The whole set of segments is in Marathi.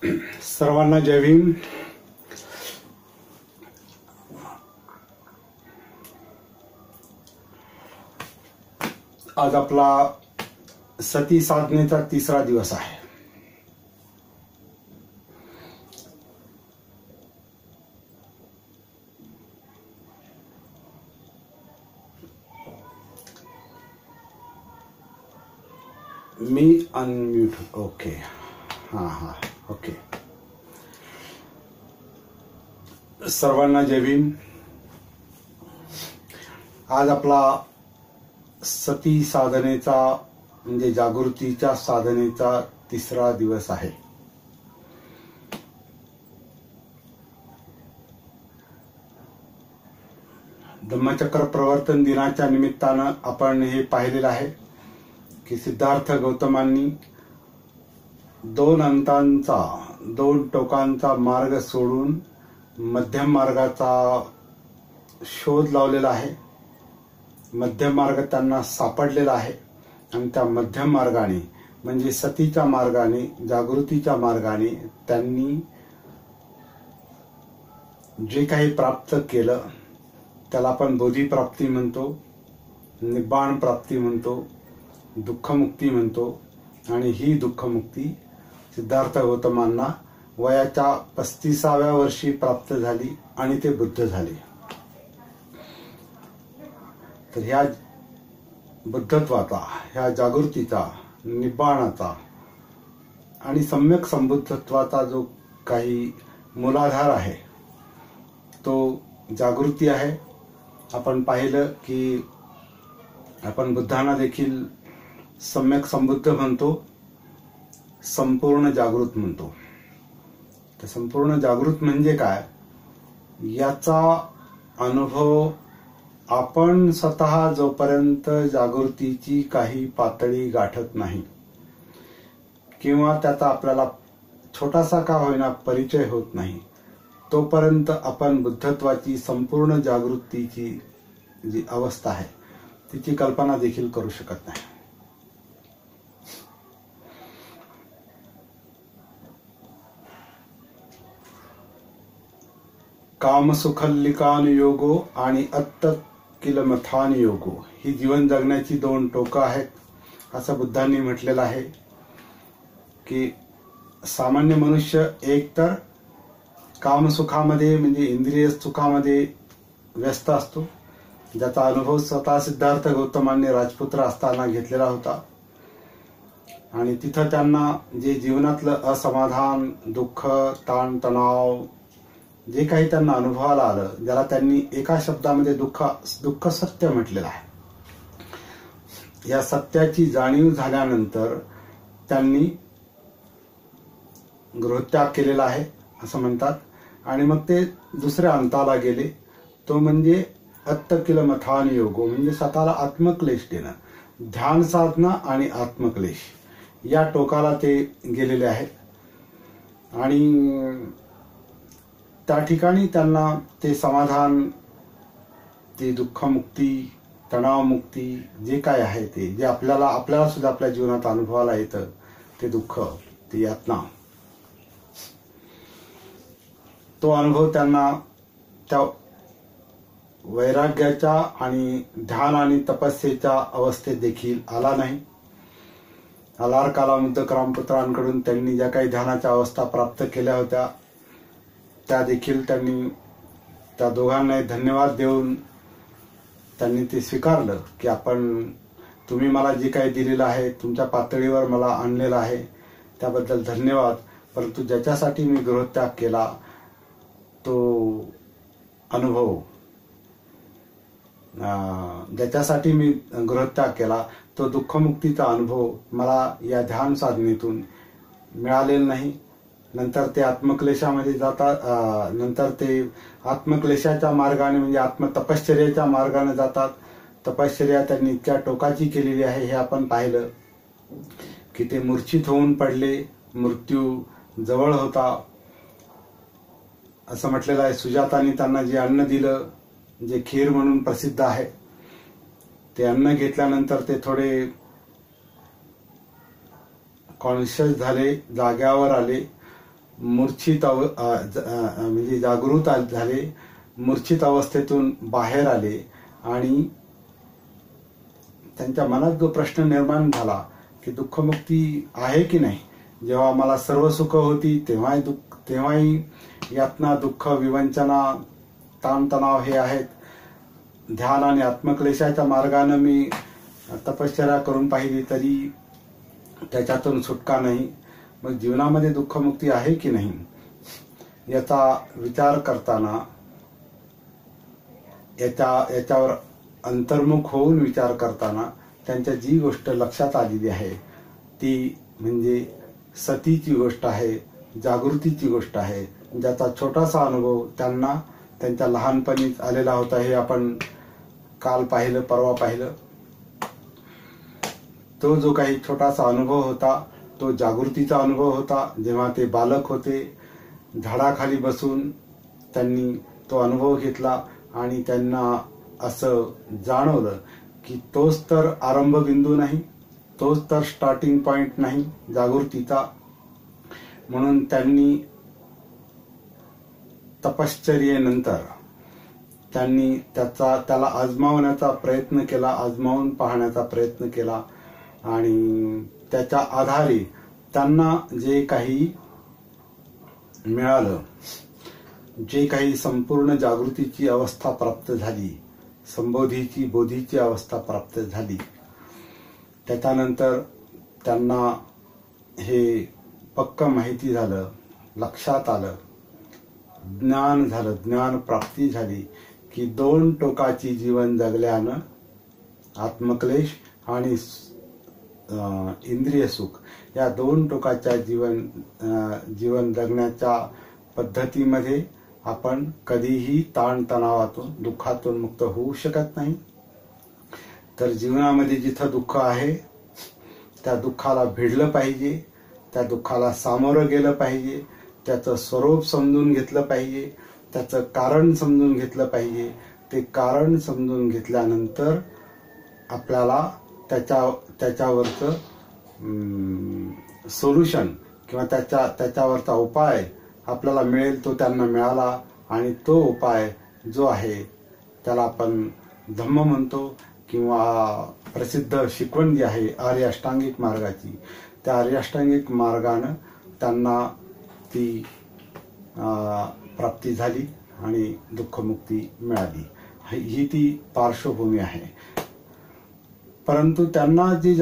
सर्वांना जय भीम. आज आपला सती साधनेचा तिसरा दिवस आहे. मी अनम्यूट. ओके. हां ओके. सर्वांना जय भीम. आज आपला सती साधनेचा म्हणजे जागृतीच्या साधनेचा तिसरा दिवस आहे. धम्मचक्र प्रवर्तन दिनाच्या निमित्तानं आपण हे पाहिलेलं आहे की सिद्धार्थ गौतमांनी दोन टोकांचा मार्ग सोडून मध्यम मार्गाचा शोध लावलेला आहे. मध्यम मार्ग त्यांना सापडलेला आहे आणि त्या मध्यम मार्गाने म्हणजे सतीच्या मार्गाने, जागृतीच्या मार्गाने त्यांनी जे काही प्राप्त केलं त्याला आपण बोधिप्राप्ती म्हणतो, निब्बाण प्राप्ती म्हणतो, दुःखमुक्ती म्हणतो. आणि ही दुःखमुक्ती सिद्धार्थ गौतमांना वयाच्या 35व्या वर्षी प्राप्त झाली आणि ते बुद्ध झाले. तर ह्या बुद्धत्वाचा, ह्या जागृतीचा, निब्बाणाचा आणि सम्यक संबुद्धत्वाचा जो काही मूलाधार आहे तो जागृती आहे. आपण पाहिलं की आपण बुद्धांना देखील सम्यक संबुद्ध म्हणतो, संपूर्ण जागृत म्हणतो. तर संपूर्ण जागृत म्हणजे काय याचा अनुभव आपण स्वतः जोपर्यंत जागृतीची काही पातळी गाठत नाही किंवा त्याचा आपल्याला छोटासा का होईना परिचय होत नाही तोपर्यंत आपण बुद्धत्वाची संपूर्ण जागृतीची जी अवस्था आहे तिची कल्पना देखील करू शकत नाही. कामसुखल्लिकान योगो आणि अत्त किलमथान योगो ही जीवन जगण्याची दोन टोकं आहेत असं बुद्धांनी म्हटलेलं आहे. की सामान्य मनुष्य एकतर कामसुखामध्ये म्हणजे इंद्रिय सुखामध्ये व्यस्त असतो, ज्याचा अनुभव स्वतः सिद्धार्थ गौतमांनी राजपुत्र असताना घेतलेला होता. आणि तिथं त्यांना जे जीवनातलं असमाधान, दुःख, ताणतणाव जे काही त्यांना अनुभवाला आलं, ज्याला त्यांनी एका शब्दामध्ये दुःख सत्य म्हटलेलं आहे. या सत्याची जाणीव झाल्यानंतर त्यांनी गृहत्याग केलेला आहे असं म्हणतात. आणि मग ते दुसऱ्या अंताला गेले, तो म्हणजे अत्तकिलमथान योगो म्हणजे स्वतःला आत्मक्लेश देणं, ध्यान साधना आणि आत्मक्लेश या टोकाला ते गेलेले आहेत. आणि त्या ठिकाणी त्यांना ते समाधान, ते दुःखमुक्ती, तणावमुक्ती जे काय आहे ते जे आपल्याला सुद्धा आपल्या जीवनात अनुभवाला येतं ते दुःख, ते यातना, तो अनुभव त्यांना त्या वैराग्याच्या आणि ध्यान आणि तपस्येच्या अवस्थेत देखील आला नाही. अलार कालामुद्दक रामपुत्रांकडून त्यांनी ज्या काही ध्यानाच्या अवस्था प्राप्त केल्या होत्या त्या देखील त्यांनी त्या दोघांना धन्यवाद देऊन त्यांनी ते स्वीकारलं की तुम्ही मला जे काही दिलेलं आहे, तुमच्या पातळीवर मला आणलेलं आहे त्याबद्दल धन्यवाद. परंतु ज्याच्यासाठी मी गृहत्याग केला तो अनुभव, ज्याच्यासाठी मी गृहत्याग केला तो दुःखमुक्तीचा अनुभव मला या ध्यान साधनेतून मिळालेला नाही. नंतर ते आत्मक्लेशामध्ये जातात, नंतर ते आत्मक्लेशाच्या मार्गाने म्हणजे आत्मतपश्चर्याच्या मार्गाने जातात. तपश्चर्या त्यांनी इतक्या टोकाची केलेली आहे हे आपण पाहिलं की ते मूर्छित होऊन पडले, मृत्यू जवळ होता असं म्हटलेलं आहे. सुजातानी त्यांना जे अन्न दिलं, जे खीर म्हणून प्रसिद्ध आहे, ते अन्न घेतल्यानंतर ते थोडे कॉन्शियस झाले, जाग्यावर आले. मूर्छित म्हणजे जागृत झाले, मूर्छित अवस्थेतून बाहेर आले आणि त्यांच्या मनात जो प्रश्न निर्माण झाला की दुःखमुक्ती आहे की नाही. जेव्हा मला सर्व सुख होती तेव्हाही यातना, दुःख, विवंचना, ताणतणाव हे आहेत. ध्यान आणि आत्मक्लेशाच्या मार्गाने मी तपश्चर्या करून पाहिली तरी त्याच्यातून सुटका नाही. मग जीवनामध्ये दुःखमुक्ती आहे की नाही याचा विचार करताना, याच्यावर अंतर्मुख होऊन विचार करताना त्यांच्या जी गोष्ट लक्षात आलेली आहे ती म्हणजे सतीची गोष्ट आहे, जागृतीची गोष्ट आहे, ज्याचा छोटासा अनुभव त्यांना त्यांच्या लहानपणीच आलेला होता. हे आपण काल पाहिलं, परवा पाहिलं. तो जो काही छोटासा अनुभव होता तो जागृतीचा अनुभव होता. जेव्हा ते बालक होते, झाडाखाली बसून त्यांनी तो अनुभव घेतला आणि त्यांना असं जाणवलं की तोच तर आरंभ बिंदू नाही, तोच तर स्टार्टिंग पॉइंट नाही जागृतीचा. म्हणून त्यांनी तपश्चर्येनंतर त्यांनी त्याला आजमावण्याचा प्रयत्न केला, आजमावून पाहण्याचा प्रयत्न केला आणि त्याच्या आधारे त्यांना जे काही मिळालं, जे काही संपूर्ण जागृतीची अवस्था प्राप्त झाली, संबोधीची, बोधीची अवस्था प्राप्त झाली, त्याच्यानंतर त्यांना हे पक्क माहिती झालं, लक्षात आलं, ज्ञान झालं, ज्ञान प्राप्ती झाली की दोन टोकाची जीवन जगल्यानं आत्मक्लेश आणि इंद्रिय सुख या दोन टोकाच्या जीवन जगण्याच्या पद्धतीमध्ये आपण कधीही ताणतणावातून, दुःखातून मुक्त होऊ शकत नाही. तर जीवनामध्ये जिथं दुःख आहे त्या दुःखाला भिडलं पाहिजे, त्या दुःखाला सामोरं गेलं पाहिजे, त्याचं स्वरूप समजून घेतलं पाहिजे, त्याचं कारण समजून घेतलं पाहिजे. ते कारण समजून घेतल्यानंतर आपल्याला त्याच्यावरचं सोल्युशन किंवा त्याच्यावरचा उपाय आपल्याला मिळेल. तो त्यांना मिळाला आणि तो उपाय जो आहे त्याला आपण धम्म म्हणतो किंवा प्रसिद्ध शिकवण जी आहे आर्य अष्टांगिक मार्गाची, त्या आर्य अष्टांगिक मार्गानं त्यांना ती प्राप्ती झाली आणि दुःखमुक्ती मिळाली. ही ती पार्श्वभूमी आहे. परंतु त्यांना जी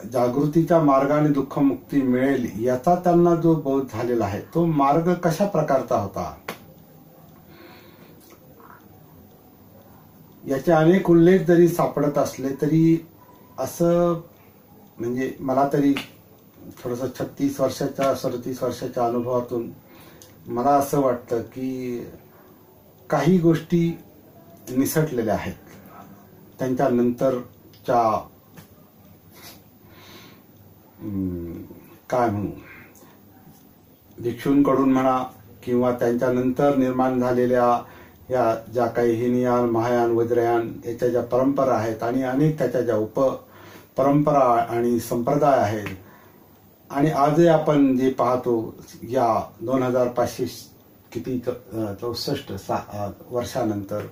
जागृतीच्या मार्गाने दुःखमुक्ती मिळेल याचा त्यांना जो बोध झालेला आहे तो मार्ग कशा प्रकारचा होता याचे अनेक उल्लेख जरी सापडत असले तरी असं म्हणजे मला तरी थोडंसं 36 वर्षाच्या 37 वर्षाच्या अनुभवातून मला असं वाटतं की काही गोष्टी निसटलेल्या आहेत. त्यांच्या नंतरच्या काय म्हणू, भिक्षूंकडून म्हणा किंवा त्यांच्या नंतर निर्माण झालेल्या या ज्या काही हिनयान, महायान, वज्रयान याच्या ज्या परंपरा आहेत आणि अनेक त्याच्या ज्या उपपरंपरा आणि संप्रदाय आहेत आणि आजही आपण जे पाहतो या 2564 वर्षानंतर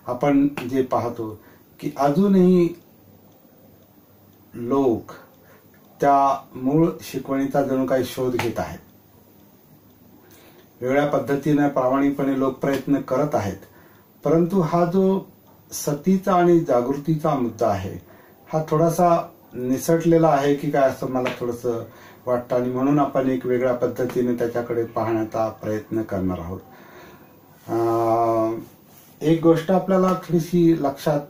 आपण जे पाहतो की अजूनही लोक त्या मूळ शिकवणीचा जणू काही शोध घेत आहेत. वेगळ्या पद्धतीने प्रामाणिकपणे लोक प्रयत्न करत आहेत. परंतु हा जो सतीचा आणि जागृतीचा मुद्दा आहे हा थोडासा निसटलेला आहे की काय असं मला थोडंसं वाटतं आणि म्हणून आपण एक वेगळ्या पद्धतीने त्याच्याकडे पाहण्याचा प्रयत्न करणार आहोत. एक गोष्ट आपल्याला थोडीशी लक्षात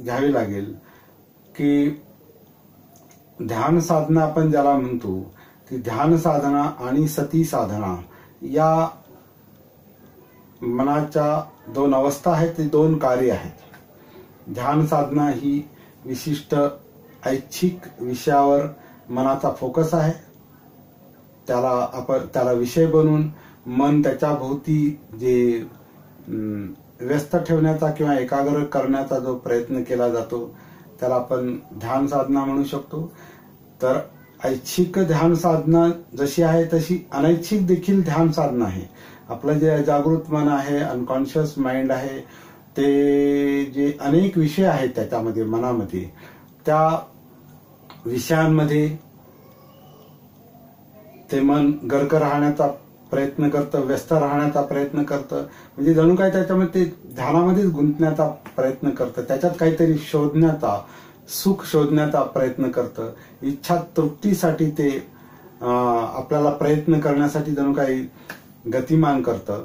घ्यावी लागेल की ध्यान साधना आपण ज्याला म्हणतो ती ध्यान साधना आणि सती साधना या मनाच्या दोन अवस्था आहेत, ते दोन कार्य आहेत. ध्यान साधना ही विशिष्ट ऐच्छिक विषयावर मनाचा फोकस आहे. त्याला विषय बनवून मन त्याच्या भोवती जे व्यस्त ठेवण्याचा किंवा एकाग्र करण्याचा जो प्रयत्न केला जातो त्याला आपण ध्यान साधना म्हणू शकतो. तर ऐच्छिक ध्यान साधना जशी आहे तशी अनैच्छिक देखील ध्यान साधना आहे. आपलं जे अजागृत मन आहे, अनकॉन्शियस माइंड आहे, ते जे अनेक विषय आहेत त्याच्यामध्ये मनामध्ये, त्या विषयांमध्ये ते मन गर्क राहण्याचा प्रयत्न करतं, व्यस्त राहण्याचा प्रयत्न करतं. म्हणजे जणू काय त्याच्यामध्ये ते ध्यानामध्येच गुंतण्याचा प्रयत्न करतं, त्याच्यात काहीतरी शोधण्याचा, सुख शोधण्याचा प्रयत्न करतं. इच्छा तृप्तीसाठी ते आपल्याला प्रयत्न करण्यासाठी जणू काही गतिमान करतं.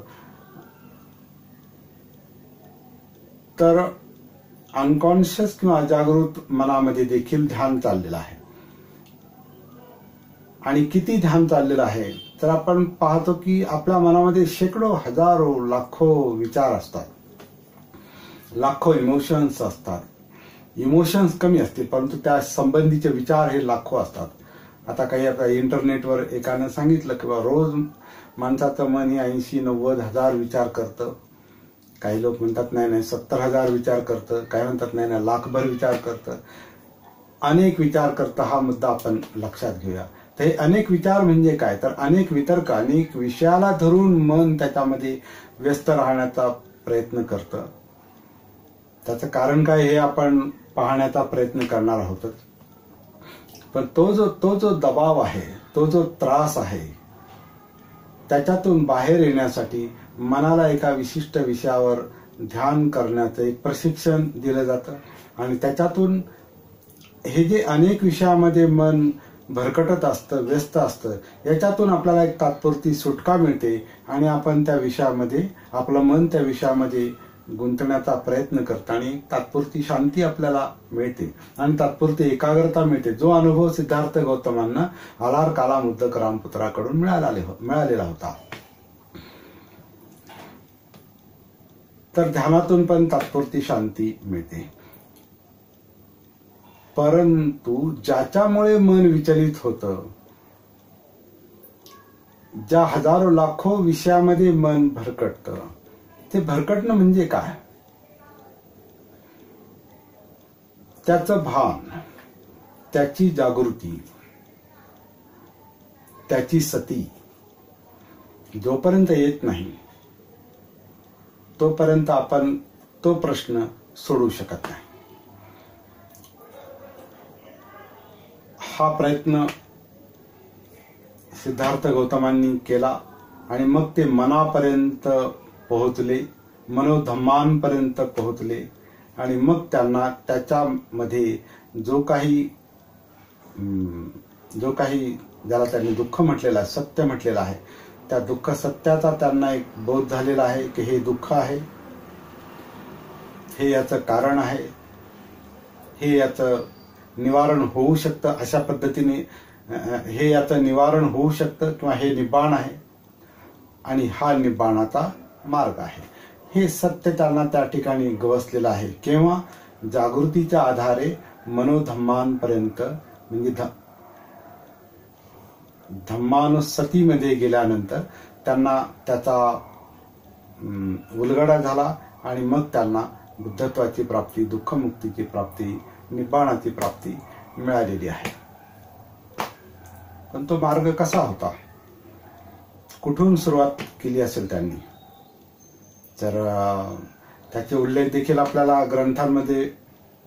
तर अनकॉन्शियस किंवा अजागृत मनामध्ये देखील ध्यान चाललेलं आहे. आणि किती ध्यान चाललेलं आहे तर आपण पाहतो की आपल्या मनामध्ये शेकडो, हजारो, लाखो विचार असतात, लाखो इमोशन्स असतात. इमोशन्स कमी असतील परंतु त्या संबंधीचे विचार हे लाखो असतात. आता काही आता इंटरनेटवर एकानं सांगितलं की रोज माणसाचं मन हे 80-90 हजार विचार करतं. काही लोक म्हणतात नाही 70,000 विचार करतं, काही म्हणतात नाही लाखभर विचार करतं. अनेक विचार करतं हा मुद्दा आपण लक्षात घेऊया. तर हे अनेक विचार म्हणजे काय तर अनेक वितर्क, अनेक विषयाला धरून मन त्याच्यामध्ये व्यस्त राहण्याचा प्रयत्न करतं. त्याचं कारण काय हे आपण पाहण्याचा प्रयत्न करणार आहोत. पण तो जो दबाव आहे, तो जो त्रास आहे, त्याच्यातून बाहेर येण्यासाठी मनाला एका विशिष्ट विषयावर ध्यान करण्याचं एक प्रशिक्षण दिलं जातं. आणि त्याच्यातून हे जे अनेक विषयामध्ये मन भरकटत असतं, व्यस्त असतं, याच्यातून आपल्याला एक तात्पुरती सुटका मिळते आणि आपण त्या विषयामध्ये, आपलं मन त्या विषयामध्ये गुंतण्याचा प्रयत्न करतो आणि तात्पुरती शांती आपल्याला मिळते आणि तात्पुरती एकाग्रता मिळते, जो अनुभव सिद्धार्थ गौतमांना आलार काला मुद्दक रामपुत्राकडून मिळालेला होता. तर ध्यानातून पण तात्पुरती शांती मिळते. परंतु ज्याच्यामुळे मन विचलित होतं, ज्या हजारो लाखो विषयामध्ये मन भरकटतं, ते भरकटणं म्हणजे काय? त्याचं भान, त्याची जागृती, त्याची सती जोपर्यंत येत नाही तोपर्यंत आपण तो प्रश्न सोडवू शकत नाही. हा प्रयत्न सिद्धार्थ गौतमांनी केला आणि मग ते मनापर्यंत पोहोचले, मनोधम्मांपर्यंत पोहोचले आणि मग त्यांना त्याच्यामध्ये जो काही ज्याला त्यांनी दुःख म्हटलेलं आहे, सत्य म्हटलेलं आहे, त्या दुःख सत्याचा त्यांना एक बोध झालेला आहे की हे दुःख आहे, हे याचं कारण आहे, हे याचं निवारण होऊ शकतं, अशा पद्धतीने हे याचं निवारण होऊ शकतं किंवा हे निब्बाण आहे आणि हा निब्बाणाचा मार्ग आहे. हे सत्य त्यांना त्या ठिकाणी गवसलेलं आहे. केव्हा? जागृतीच्या आधारे मनोधम्मांपर्यंत, म्हणजे धम्मानुसतीमध्ये गेल्यानंतर त्यांना त्याचा उलगडा झाला आणि मग त्यांना बुद्धत्वाची प्राप्ती, दुःखमुक्तीची प्राप्ती, निब्बाणाची प्राप्ती मिळालेली आहे. पण तो मार्ग कसा होता? कुठून सुरुवात केली असेल त्यांनी? तर त्याचे उल्लेख देखील आपल्याला ग्रंथांमध्ये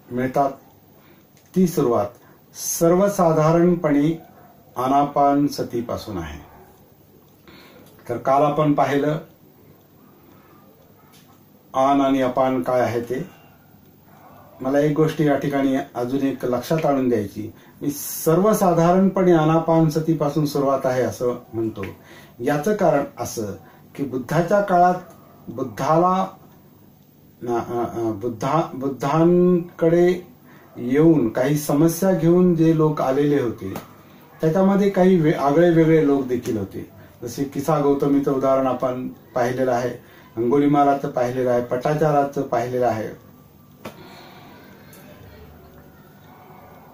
मिळतात. ती सुरुवात सर्वसाधारणपणे आनापान सतीपासून आहे. तर काल आपण पाहिलं आन आणि अपान काय आहे ते. मला एक गोष्ट या ठिकाणी अजून एक लक्षात आणून द्यायची. मी सर्वसाधारणपणे आनापान सतीपासून सुरुवात आहे असं म्हणतो. याचं कारण असं की बुद्धाच्या काळात बुद्धांकडे येऊन काही समस्या घेऊन जे लोक आलेले होते त्याच्यामध्ये काही आगळे वेगळे लोक देखील होते. जसे किसा गौतमीचं उदाहरण आपण पाहिलेलं आहे, अंगुलिमालाचं पाहिलेलं आहे, पटाचाराचं पाहिलेलं आहे,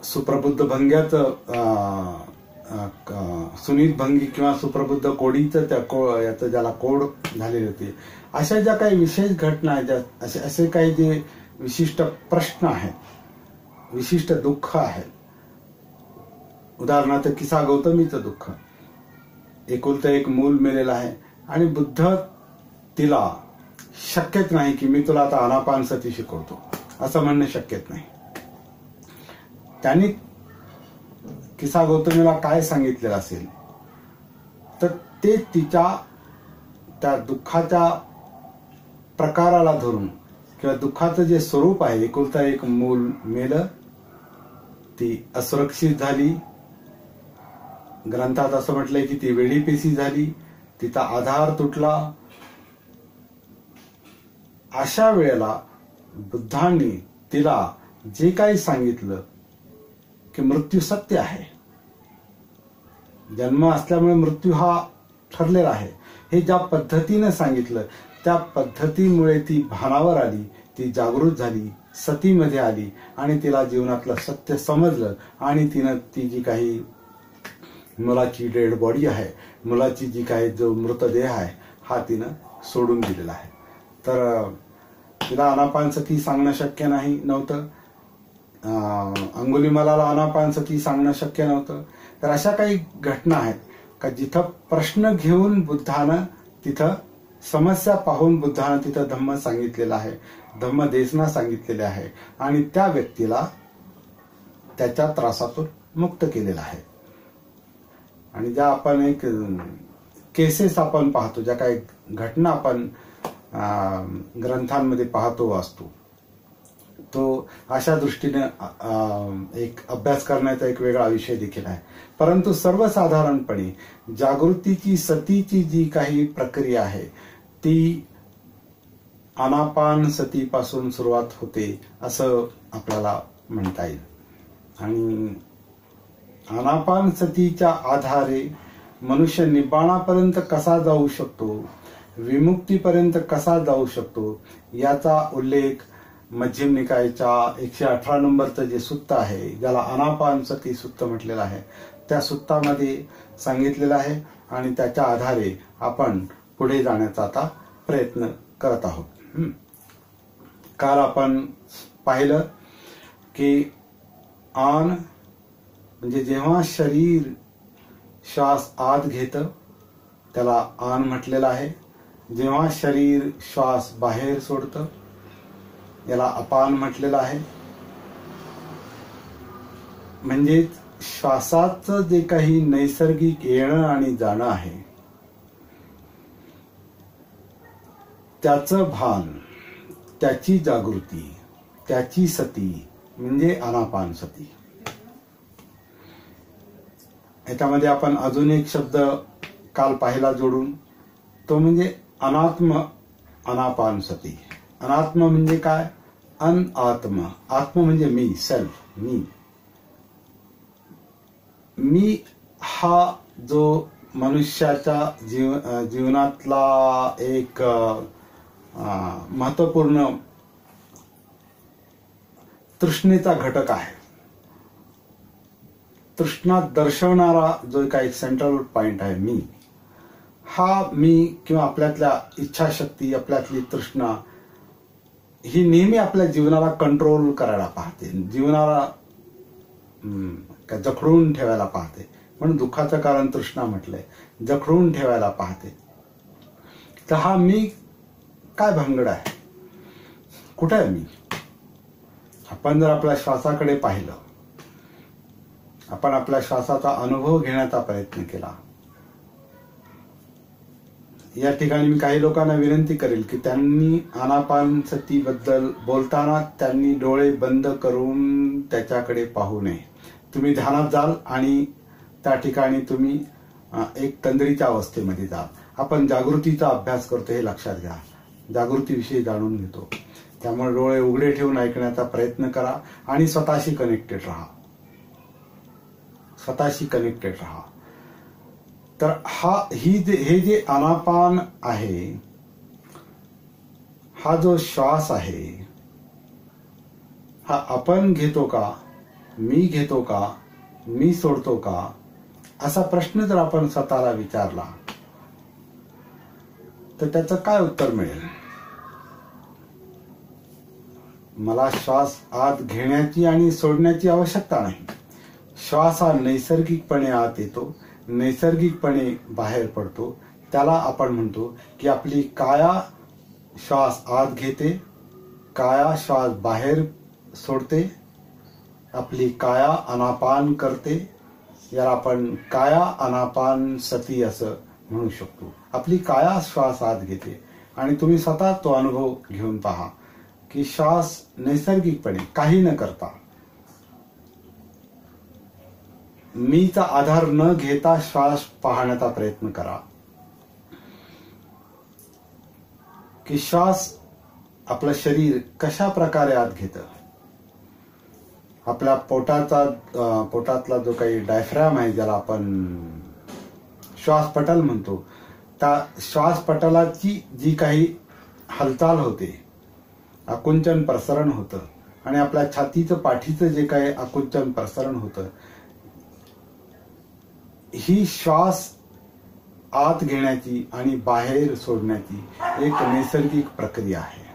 सुप्रबुद्ध भंग्याचं, सुनीत भंगी किंवा सुप्रबुद्ध कोडीचं याचं ज्याला कोड झालेले होते. अशा ज्या काही विशेष घटना आहेत, असे काही जे विशिष्ट प्रश्न आहेत, विशिष्ट दुःख आहेत, उदाहरणार्थ किसा गौतमीचं दुःख, एकुलतं एक मूल मेलेलं आहे आणि बुद्ध तिला शक्यच नाही की मी तुला आता आनापानसती शिकवतो असं म्हणणं शक्यच नाही. त्यांनी किसा गौतमीला काय सांगितलेलं असेल तर ते तिच्या त्या दुःखाच्या प्रकाराला धरून किंवा दुःखाचं जे स्वरूप आहे, एकुलता एक मूल मेलं, ती असुरक्षित झाली, ग्रंथात असं म्हटलंय की ती वेडीपेशी झाली, तिचा आधार तुटला. अशा वेळेला बुद्धांनी तिला जे काही सांगितलं की मृत्यू सत्य आहे, जन्म असल्यामुळे मृत्यू हा ठरलेला आहे, हे ज्या पद्धतीने सांगितलं त्या पद्धतीमुळे ती भानावर आली, ती जागृत झाली, सतीमध्ये आली आणि तिला जीवनातलं सत्य समजलं आणि तिनं ती जी काही मुलाची डेड बॉडी आहे, मुलाची जी काही जो मृतदेह आहे हा तिनं सोडून दिलेला आहे. तर तिला आनापानसती सांगणं शक्य नव्हतं, अंगुलीमालाला आनापानसती सांगणं शक्य नव्हतं. तर अशा काही घटना आहेत का जिथं प्रश्न घेऊन बुद्धानं, तिथं समस्या पाहून बुद्धानं तिथं धम्म सांगितलेला आहे, धम्मदेशना सांगितलेले आहे आणि त्या व्यक्तीला त्याच्या त्रासातून मुक्त केलेला आहे. आणि ज्या आपण एक केसेस आपण पाहतो, ज्या काही घटना आपण ग्रंथांमध्ये पाहतो असतो, तो अशा दृष्टीने एक अभ्यास करण्याचा एक वेगळा विषय देखील आहे. परंतु सर्वसाधारणपणे जागृतीची, सतीची जी काही प्रक्रिया आहे ती आनापान सतीपासून सुरुवात होते असं आपल्याला म्हणता येईल. आणि आनापान सतीच्या आधारे मनुष्य निब्बाणापर्यंत कसा जाऊ शकतो, विमुक्तीपर्यंत कसा जाऊ शकतो याचा उल्लेख मध्यम निकायच्या 118 नंबरचं जे सुत्त आहे, ज्याला आनापान सती सुत्त म्हटलेलं आहे, त्या सुत्तामध्ये सांगितलेलं आहे आणि त्याच्या आधारे आपण पुढे जाण्याचा आता प्रयत्न करत आहोत. काल आपण पाहिलं की आन म्हणजे जेव्हा शरीर श्वास आत घेतं त्याला आन म्हटलेलं आहे, जेव्हा शरीर श्वास बाहेर सोडतं याला अपान म्हटलेलं आहे. म्हणजे श्वासाचं जे काही नैसर्गिक येणं आणि जाणं आहे त्याचं भान, त्याची जागृती, त्याची सती म्हणजे आनापान सती. याच्यामध्ये आपण अजून एक शब्द काल पाहिला जोडून, तो म्हणजे अनात्म आनापान सती. अनात्म म्हणजे काय? अनआत्म. आत्म म्हणजे मी, सेल्फ, मी हा जो मनुष्याच्या जीवनातला एक महत्वपूर्ण तृष्णेचा घटक आहे. तृष्णा दर्शवणारा जो काही सेंट्रल पॉइंट आहे मी, हा मी किंवा आपल्यातल्या इच्छाशक्ती, आपल्यातली तृष्णा ही नेहमी आपल्या जीवनाला कंट्रोल करायला पाहते, जीवनाला जखडून ठेवायला पाहते. म्हणून दुःखाचं कारण तृष्णा म्हटलंय, जखडून ठेवायला पाहते. तर हा मी काय भानगड आहे, कुठे आहे मी? आपण जर आपल्या श्वासाकडे पाहिलं, आपण आपल्या श्वासाचा अनुभव घेण्याचा प्रयत्न केला, या ठिकाणी मी काही लोकांना विनंती करेल की त्यांनी आनापान सती बद्दल बोलताना त्यांनी डोळे बंद करून त्याच्याकडे पाहू नये. तुम्ही ध्यानात जाल आणि त्या ठिकाणी तुम्ही एक तंद्रीच्या अवस्थेमध्ये जाल. आपण जागृतीचा अभ्यास करतो हे लक्षात घ्या, जागृतीविषयी जाणून घेतो. त्यामुळे डोळे उघडे ठेवून ऐकण्याचा प्रयत्न करा आणि स्वतःशी कनेक्टेड राहा, स्वतःशी कनेक्टेड राहा. तर हे जे आनापान आहे, हा जो श्वास आहे, हा आपण घेतो का, मी घेतो का, मी सोडतो का, असा प्रश्न जर आपण स्वतःला विचारला तर त्याचं काय उत्तर मिळेल? मला श्वास आत घेण्याची आणि सोडण्याची आवश्यकता नाही. श्वास हा नैसर्गिकपणे आत येतो, नैसर्गिकपणे बाहेर पडतो, त्याला आपण म्हणतो की आपली काया श्वास आत घेते, काया श्वास बाहेर सोडते, आपली काया अनापान करते, याला आपण काया अनापान सती असं म्हणू शकतो. आपली काया श्वास आत घेते आणि तुम्ही स्वतः तो अनुभव घेऊन पहा की श्वास नैसर्गिकपणे काही न करता, मीचा आधार न घेता श्वास पाहण्याचा प्रयत्न करा की श्वास आपलं शरीर कशा प्रकारे आत घेतं. आपल्या पोटातला जो काही डायफ्रॅम आहे, ज्याला आपण श्वासपटल म्हणतो, त्या श्वासपटलाची जी काही हालचाल होते, आकुंचन प्रसरण होतं आणि आपल्या छातीचं पाठीचं जे काही आकुंचन प्रसरण होतं, ही श्वास आत घेण्याची आणि बाहेर सोडण्याची एक नैसर्गिक प्रक्रिया आहे.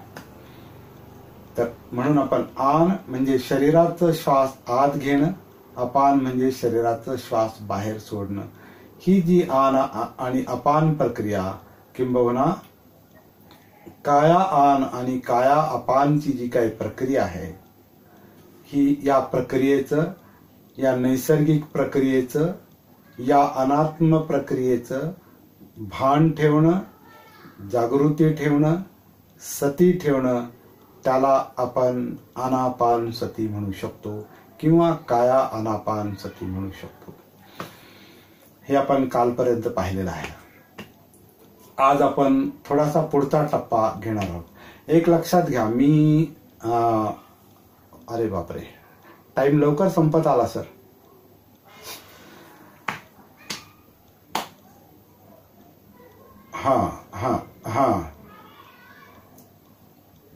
तर म्हणून आपण आन म्हणजे शरीराचं श्वास आत घेणं, अपान म्हणजे शरीराचं श्वास बाहेर सोडणं, ही जी आन आणि अपान प्रक्रिया किंबहुना काया आन आणि काया अपानची जी काही प्रक्रिया आहे, ही या प्रक्रियेचं, या नैसर्गिक प्रक्रियेचं, या अनात्म प्रक्रियेचं भान ठेवणं, जागृती ठेवणं, सती ठेवणं, त्याला आपण अनापान सती म्हणू शकतो किंवा काया अनापान सती म्हणू शकतो. हे आपण कालपर्यंत पाहिलेलं आहे. आज आपण थोडासा पुढचा टप्पा घेणार आहोत. एक लक्षात घ्या, मी अरे बापरे, टाइम लवकर संपत आला सर.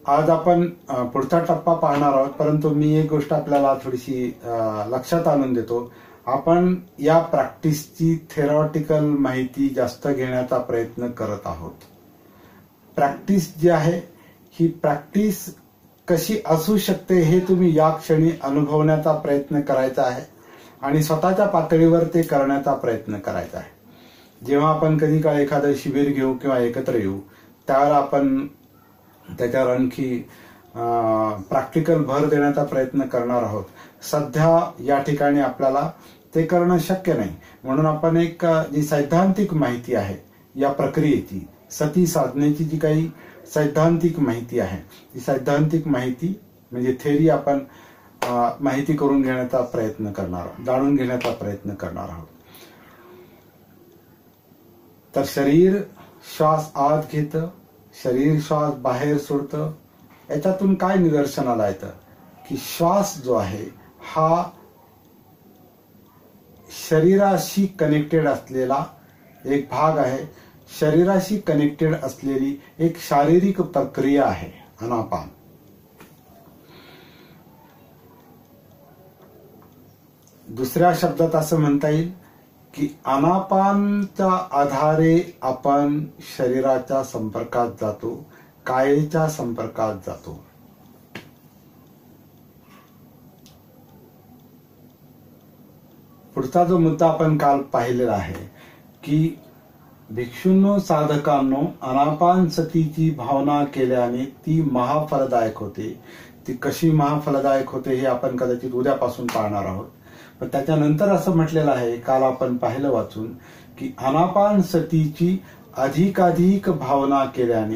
आज आपण पुढचा टप्पा पाहणार आहोत, परंतु मी एक गोष्ट आपल्याला थोडीशी लक्षात आणून देतो. आपण या प्रॅक्टिसची थेरॉटिकल माहिती जास्त घेण्याचा प्रयत्न करत आहोत. प्रॅक्टिस जी आहे, ही प्रॅक्टिस कशी असू शकते हे तुम्ही या क्षणी अनुभवण्याचा प्रयत्न करायचा आहे आणि स्वतःच्या पातळीवर ते करण्याचा प्रयत्न करायचा आहे. जेव्हा आपण कधी काळ एखादं शिबिर घेऊ किंवा एकत्र येऊ, त्यावर आपण त्याच्यावर आणखी प्रॅक्टिकल भर देण्याचा प्रयत्न करणार आहोत. सध्या या ठिकाणी आपल्याला ते करणं शक्य नाही, म्हणून आपण एक जी सैद्धांतिक माहिती आहे या प्रक्रियेची, सती साधनेची जी काही सैद्धांतिक माहिती आहे, ती सैद्धांतिक माहिती म्हणजे थेरी आपण माहिती करून घेण्याचा प्रयत्न करणार आहोत, जाणून घेण्याचा प्रयत्न करणार आहोत. तर शरीर श्वास आत घेतं, शरीर श्वास बाहेर सोडतं. याच्यातून काय निदर्शनाला येतं की श्वास जो आहे हा शरीराशी कनेक्टेड असलेला एक भाग आहे, शरीराशी कनेक्टेड असलेली एक शारीरिक प्रक्रिया आहे अनापान. दुसऱ्या शब्दात असं म्हणता येईल की अनापानच्या आधारे आपण शरीराच्या संपर्कात जातो, कायेच्या संपर्कात जातो. पुढचा जो मुद्दा आपण काल पाहिलेला आहे की भिक्षूंनो, साधकांनो, अनापान सतीची भावना केल्याने ती महाफलदायक होते. ती कशी महाफलदायक होते हे आपण कदाचित उद्यापासून पाहणार आहोत. पण त्याच्यानंतर असं म्हटलेलं आहे, काल आपण पाहिलं वाचून, की अनापान सतीची अधिकाधिक भावना केल्याने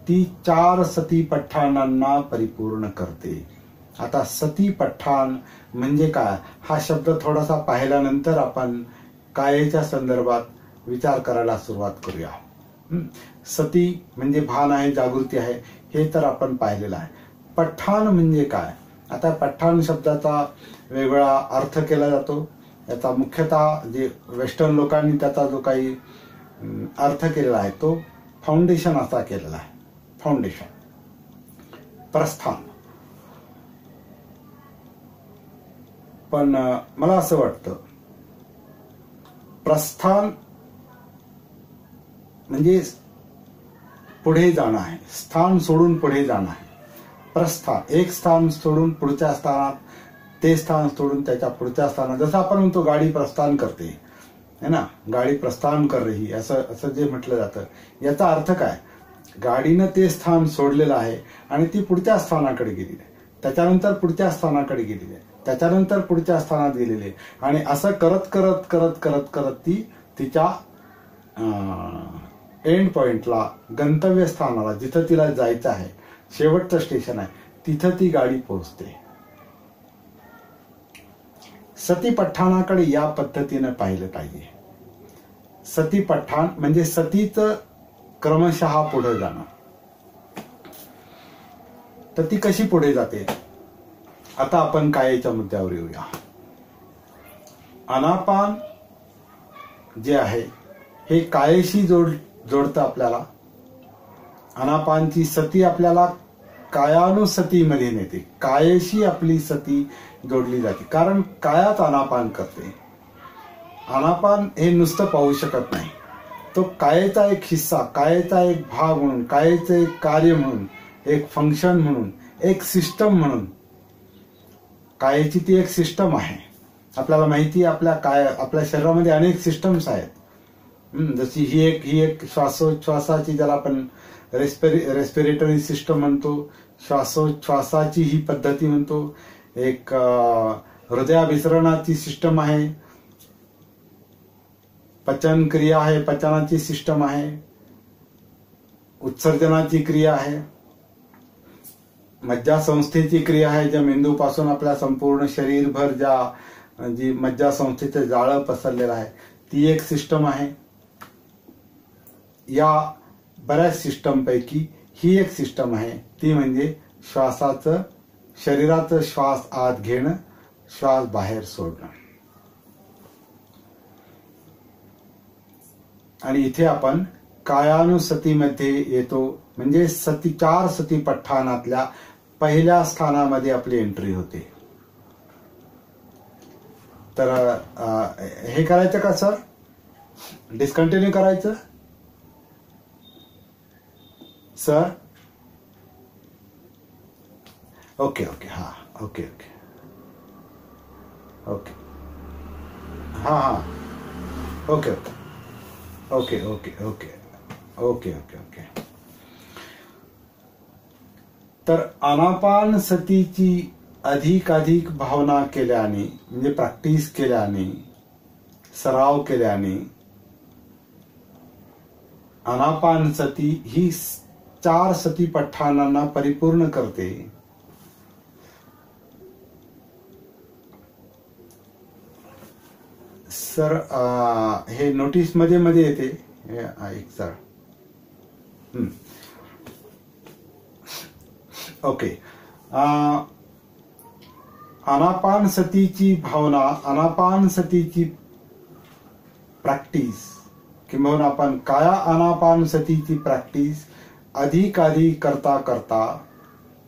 ती 4 सती पठ्ठाणांना परिपूर्ण करते. आता सती पठ्ठाण म्हणजे काय, हा शब्द थोडासा पाहिल्यानंतर आपण कायेच्या संदर्भात विचार करायला सुरुवात करूया. सती म्हणजे भान आहे, जागृती आहे, हे तर आपण पाहिलेलं आहे. पठ्ठाण म्हणजे काय, आता पठ्ठाण शब्दाचा वेगळा अर्थ केला जातो. याचा मुख्यतः जे वेस्टर्न लोकांनी त्याचा जो काही अर्थ केलेला आहे तो फाउंडेशन असा केलेला आहे. फाउंडेशन, प्रस्थान. पण मला असं वाटतं प्रस्थान म्हणजे पुढे जाणं आहे, स्थान सोडून पुढे जाणं आहे. प्रस्थान, एक स्थान सोडून पुढच्या स्थानात ते स्थान सोडून त्याच्या पुढच्या स्थानात, जसं आपण म्हणतो गाडी प्रस्थान करते है ना, गाडी प्रस्थान कर रही, असं असं जे म्हटलं जातं, याचा अर्थ काय, गाडीनं ते स्थान सोडलेलं आहे आणि ती पुढच्या स्थानाकडे गेलेली आहे, त्याच्यानंतर पुढच्या स्थानाकडे गेलेली आहे, त्याच्यानंतर पुढच्या स्थानात गेलेली आहे, आणि असं करत करत करत करत करत ती तिच्या एंड पॉइंटला, गंतव्य स्थानाला, जिथं तिला जायचं आहे, शेवटचं स्टेशन आहे, तिथं ती गाडी पोहोचते. सतीपठ्ठाणाकडे या पद्धतीनं पाहिलं पाहिजे. सतीपठ्ठाण म्हणजे सतीचं क्रमशः पुढे जाणं. तर ती कशी पुढे जाते, आता आपण कायेच्या मुद्द्यावर येऊया. आनापान जे आहे हे कायेशी जोडतं आपल्याला. आनापानची सती आपल्याला कायानुसतीमध्ये नेते, कायेशी आपली सती जोडली जाते, कारण कायात आनापान करते. आनापान हे नुसतं पाहू शकत नाही, तो कायेचा एक हिस्सा, कायेचा एक भाग म्हणून, कायेचं एक कार्य म्हणून, एक फंक्शन म्हणून, एक सिस्टम म्हणून. कायेची ती एक सिस्टम आहे. आपल्याला माहिती आहे आपल्या शरीरामध्ये अनेक सिस्टम्स आहेत. जशी ही एक श्वासोच्छ्वासाची, ज्याला आपण रेस्पिरेटरी सिस्टम म्हणतो, श्वासोच्छ्वासाची ही पद्धती म्हणतो. एक हृदयाभिसरणाची सिस्टम आहे, पचन क्रिया आहे, पचनाची सिस्टम आहे, उत्सर्जनाची क्रिया आहे, मज्जा संस्थेची क्रिया आहे, ज्या मेंदूपासून आपल्या संपूर्ण शरीरभर जी मज्जा संस्थेचं जाळं पसरलेलं आहे, ती एक सिस्टम आहे. या बऱ्याच सिस्टम पैकी ही एक सिस्टम आहे, ती म्हणजे श्वासाचं, शरीराचं श्वास आत घेणं, श्वास बाहेर सोडणं. आणि इथे आपण कायानुसतीमध्ये येतो, म्हणजे 4 सतीपठ्ठाणातल्या पहिल्या स्थानामध्ये आपली एंट्री होते. तर हे करायचं का सर, डिस्कंटिन्यू करायचं सर? ओके ओके, हा ओके ओके ओके, हा हा okay okay okay okay okay okay okay okay. तर आनापान सतीची अधिकाधिक भावना केल्याने, म्हणजे प्रॅक्टिस केल्याने, सराव केल्याने आनापान सती ही 4 सतीपठ्ठाणांना परिपूर्ण करते. सर हे नोटीस मध्ये मध्ये येते, एक सर. ओके. आनापान सतीची भावना, आनापान सतीची प्रॅक्टिस, किंवा आपण काया आनापान सतीची प्रॅक्टिस अधिक करता करता,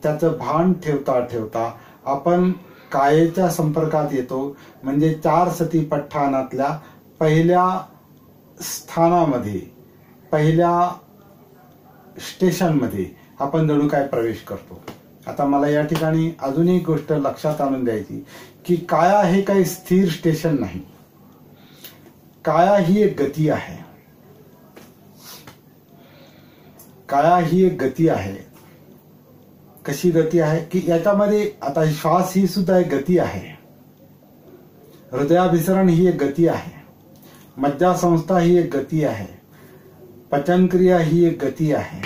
त्याचं भान ठेवता ठेवता आपण कायेच्या संपर्कात येतो. म्हणजे 4 सतीपठ्ठाणातल्या पहिल्या स्थानामध्ये, पहिल्या स्टेशनमध्ये आपण जणू काय प्रवेश करतो. आता मला या ठिकाणी अजून एक गोष्ट लक्षात आणून द्यायची, की काया हे काही स्थिर स्टेशन नाही. काया ही एक गती आहे. काया ही एक गती आहे. कशी गती आहे, की याच्यामध्ये आता श्वास ही सुद्धा एक गती आहे, हृदयाभिसरण ही एक गती आहे, मज्जा संस्था ही एक गती आहे, पचनक्रिया ही एक गती आहे.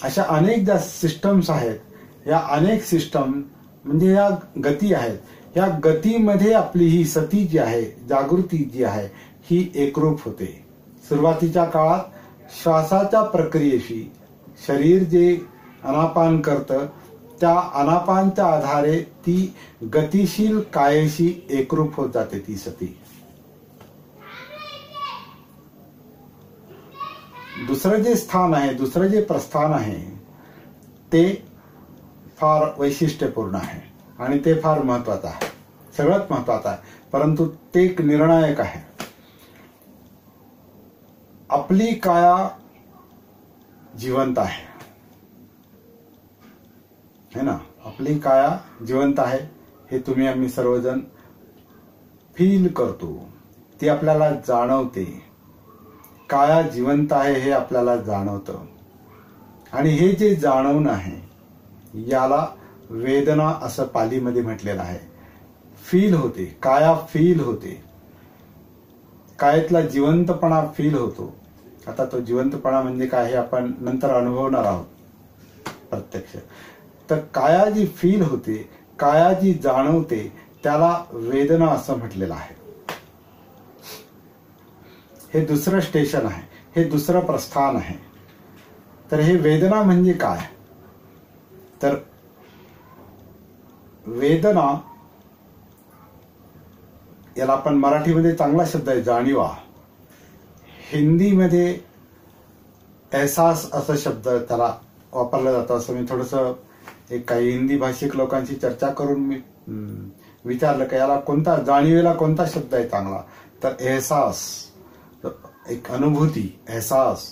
अशा अनेक ज्या सिस्टम्स आहेत, या अनेक सिस्टम म्हणजे या गती आहेत. या गतीमध्ये आपली ही सती जी आहे, जागृती जी आहे, ही एकरूप होते. सुरुवातीच्या काळात श्वासाच्या प्रक्रियेशी शरीर जे अनापान करतं, त्या अनापानच्या आधारे ती गतिशील कायेशी एकरूप होत जाते ती सती. दुसरं जे स्थान आहे, दुसरं जे प्रस्थान आहे, ते फार वैशिष्ट्यपूर्ण आहे आणि ते फार महत्वाचं आहे, सगळ्यात महत्वाचं आहे, परंतु ते एक निर्णायक आहे. आपली काया जिवंत आहे, है ना. आपली काया जिवंत आहे हे तुम्ही आम्ही सर्वजण फील करतो, ती आपल्याला जाणवते. काया जिवंत आहे हे आपल्याला जाणवतं. आणि हे जे जाणवणं आहे याला वेदना असं पालीमध्ये म्हटलेलं आहे. फील होते, काया फील होते, कायातला जिवंतपणा फील होतो. आता तो जिवंतपणा म्हणजे काय हे आपण नंतर अनुभवणार आहोत प्रत्यक्ष. तर काया जी फील होते, काया जी जाणवते त्याला वेदना असं म्हटलेलं आहे. हे दुसरं स्टेशन आहे, हे दुसरं प्रस्थान आहे. तर हे वेदना म्हणजे काय? तर वेदना याला आपण मराठीमध्ये चांगला शब्द आहे जाणीवा. हिंदीमध्ये एहसास असा शब्द त्याला वापरला जातो. असं मी थोडंसं एक काही हिंदी भाषिक लोकांशी चर्चा करून मी विचारलं की याला कोणता, जाणीवेला कोणता शब्द आहे चांगला. तर एहसास, एक अनुभूती, एहसास.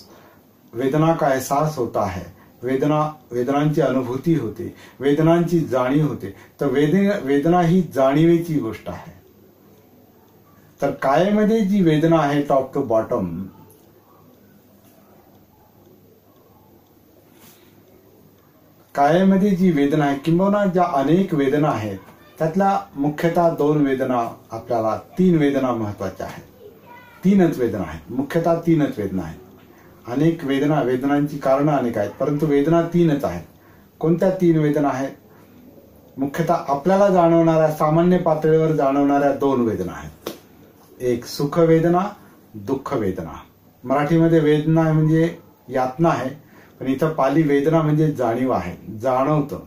वेदना का एहसास होता है, वेदनांची अनुभूती होते, वेदनांची जाणीव होते. तर वेदना ही जाणीवेची गोष्ट आहे. तर कायेमध्ये जी वेदना आहे टॉप टू बॉटम, कायेमध्ये जी वेदना आहे किंबहुना ज्या अनेक वेदना आहेत त्यातल्या मुख्यतः 2 वेदना, आपल्याला 3 वेदना महत्वाच्या आहेत. 3च वेदना आहेत, मुख्यतः 3च वेदना आहेत. अनेक वेदना, वेदनांची कारणं अनेक आहेत, परंतु वेदना 3च आहेत. कोणत्या 3 वेदना आहेत? मुख्यतः आपल्याला जाणवणाऱ्या, सामान्य पातळीवर जाणवणाऱ्या 2 वेदना आहेत. एक सुख वेदना, दुःख वेदना. मराठीमध्ये वेदना म्हणजे यातना आहे, पण इथं पाली वेदना म्हणजे जाणीव आहे, जाणवतं.